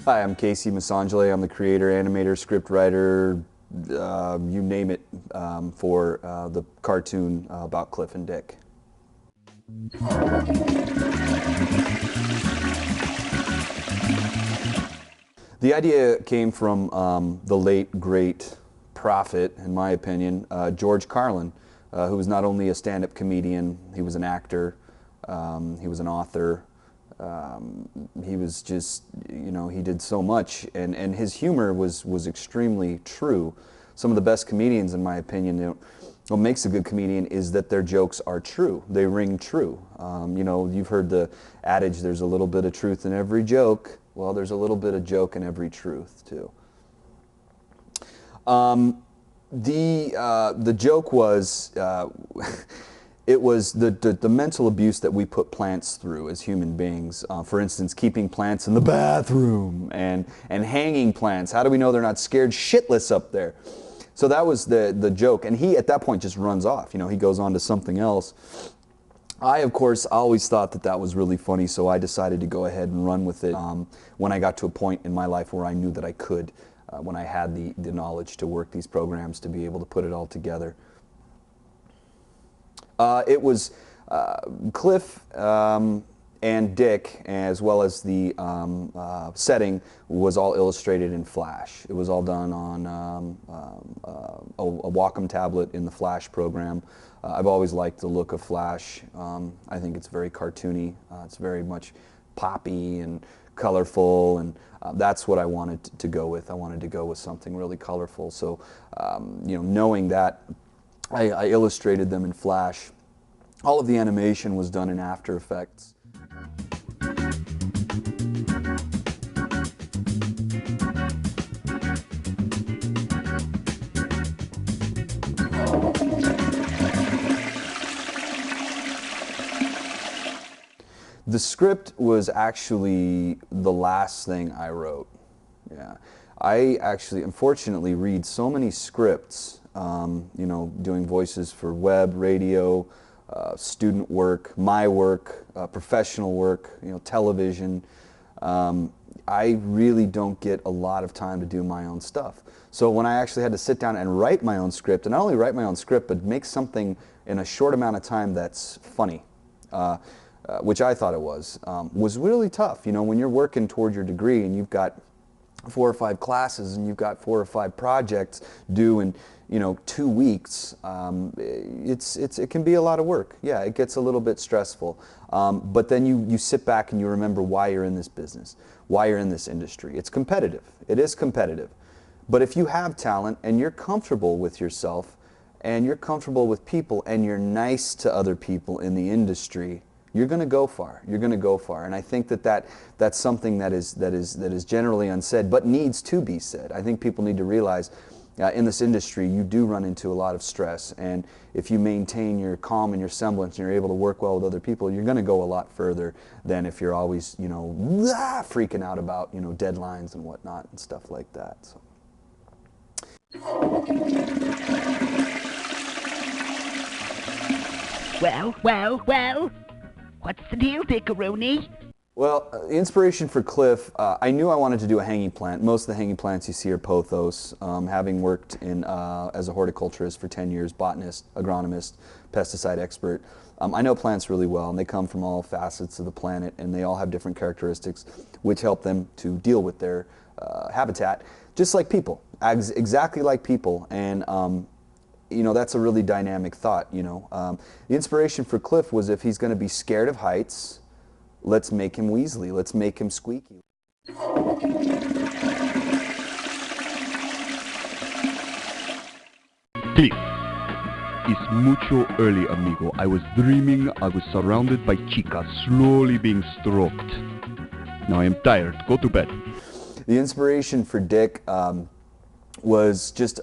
Hi, I'm Casey Massengale. I'm the creator, animator, scriptwriter, you name it, for the cartoon about Cliff and Dick. The idea came from the late, great prophet, in my opinion, George Carlin, who was not only a stand-up comedian, he was an actor, he was an author, he was just, you know, he did so much, and his humor was extremely true. Some of the best comedians, in my opinion, you know, what makes a good comedian is that their jokes are true. They ring true. You know, you've heard the adage, there's a little bit of truth in every joke. Well, there's a little bit of joke in every truth, too. The joke was, it was the mental abuse that we put plants through as human beings. For instance, keeping plants in the bathroom and hanging plants. How do we know they're not scared shitless up there? So that was the joke. And he, at that point, just runs off. You know, he goes on to something else. I, of course, always thought that that was really funny, so I decided to go ahead and run with it when I got to a point in my life where I knew that I could, when I had the knowledge to work these programs, to be able to put it all together. It was Cliff and Dick, as well as the setting, was all illustrated in Flash. It was all done on a Wacom tablet in the Flash program. I've always liked the look of Flash. I think it's very cartoony. It's very much poppy and colorful, and that's what I wanted to go with. I wanted to go with something really colorful. So, you know, knowing that, I illustrated them in Flash. All of the animation was done in After Effects. The script was actually the last thing I wrote. Yeah, I actually, unfortunately, read so many scripts. You know, doing voices for web, radio, student work, my work, professional work, you know, television. I really don't get a lot of time to do my own stuff. So when I actually had to sit down and write my own script, and not only write my own script, but make something in a short amount of time that's funny, which I thought it was really tough. You know, when you're working toward your degree and you've got 4 or 5 classes and you've got 4 or 5 projects due in, you know, 2 weeks, it can be a lot of work. Yeah, it gets a little bit stressful. But then you sit back and you remember why you're in this business, why you're in this industry. It's competitive. It is competitive. But if you have talent and you're comfortable with yourself and you're comfortable with people and you're nice to other people in the industry, you're going to go far. You're going to go far, and I think that's something that is generally unsaid, but needs to be said. I think people need to realize, in this industry, you do run into a lot of stress, and if you maintain your calm and your semblance, and you're able to work well with other people, you're going to go a lot further than if you're always, you know, freaking out about, you know, deadlines and whatnot and stuff like that. So. Well. What's the deal, Dickaroni? Well, the inspiration for Cliff, I knew I wanted to do a hanging plant. Most of the hanging plants you see are pothos. Having worked in as a horticulturist for 10 years, botanist, agronomist, pesticide expert, I know plants really well, and they come from all facets of the planet, and they all have different characteristics which help them to deal with their habitat, just like people, exactly like people. And you know, that's a really dynamic thought, you know. The inspiration for Cliff was, if he's going to be scared of heights, let's make him Weasley. Let's make him squeaky. Cliff. It's mucho early, amigo. I was dreaming I was surrounded by chicas, slowly being stroked. Now I am tired. Go to bed. The inspiration for Dick was just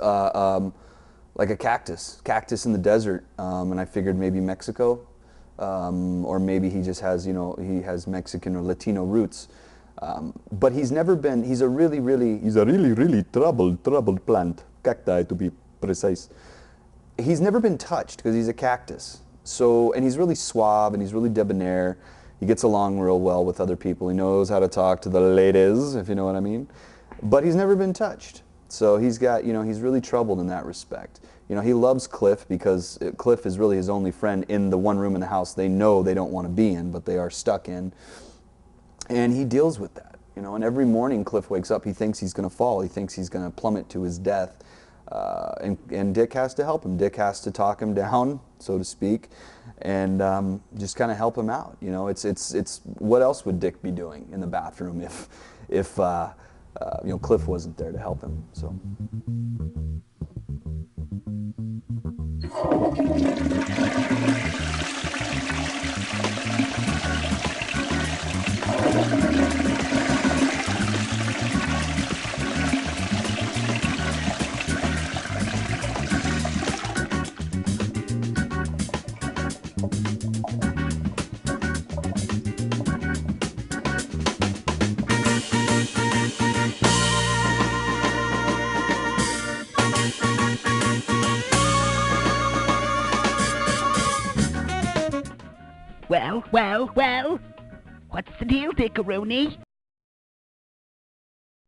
like a cactus in the desert, and I figured maybe Mexico, or maybe he just has, you know, he has Mexican or Latino roots, but he's never been. He's a really troubled plant, cacti to be precise. He's never been touched because he's a cactus. So, and he's really suave and he's really debonair. He gets along real well with other people. He knows how to talk to the ladies, if you know what I mean. But he's never been touched. So he's got, he's really troubled in that respect. He loves Cliff because Cliff is really his only friend in the one room in the house they know they don't want to be in, but they are stuck in. And he deals with that. And every morning Cliff wakes up, he thinks he's going to fall. He thinks he's going to plummet to his death. And Dick has to help him. Dick has to talk him down, so to speak, and just kind of help him out. It's what else would Dick be doing in the bathroom if Cliff wasn't there to help him? So. Well, what's the deal, Dickaroni?